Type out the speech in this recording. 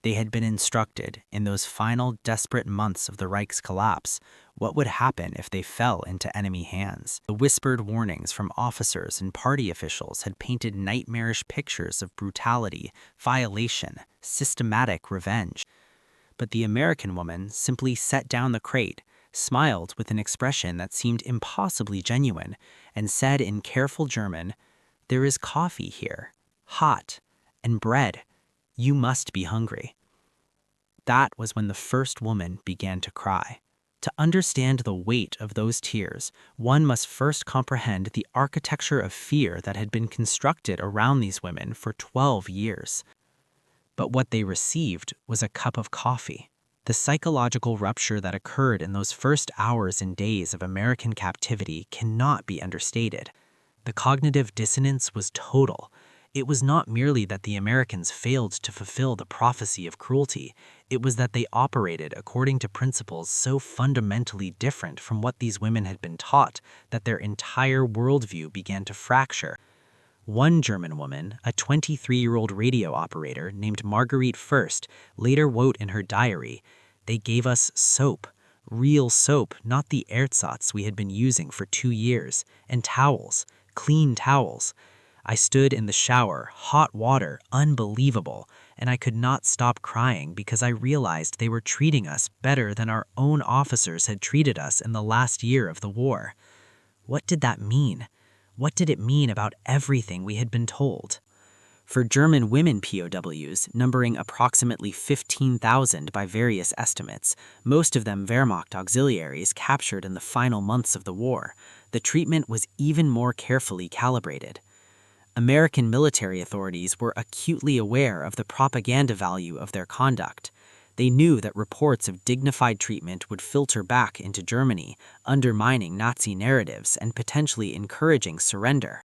They had been instructed, in those final desperate months of the Reich's collapse, what would happen if they fell into enemy hands. The whispered warnings from officers and party officials had painted nightmarish pictures of brutality, violation, systematic revenge. But the American woman simply set down the crate, smiled with an expression that seemed impossibly genuine, and said in careful German, "There is coffee here, hot, and bread. You must be hungry." That was when the first woman began to cry. To understand the weight of those tears, one must first comprehend the architecture of fear that had been constructed around these women for 12 years. But what they received was a cup of coffee. The psychological rupture that occurred in those first hours and days of American captivity cannot be understated. The cognitive dissonance was total. It was not merely that the Americans failed to fulfill the prophecy of cruelty, it was that they operated according to principles so fundamentally different from what these women had been taught that their entire worldview began to fracture. One German woman, a 23-year-old radio operator named Marguerite First, later wrote in her diary, "They gave us soap, real soap, not the ersatz we had been using for 2 years, and towels, clean towels. I stood in the shower, hot water, unbelievable, and I could not stop crying because I realized they were treating us better than our own officers had treated us in the last year of the war." What did that mean? What did it mean about everything we had been told? For German women POWs, numbering approximately 15,000 by various estimates, most of them Wehrmacht auxiliaries captured in the final months of the war, the treatment was even more carefully calibrated. American military authorities were acutely aware of the propaganda value of their conduct. They knew that reports of dignified treatment would filter back into Germany, undermining Nazi narratives and potentially encouraging surrender.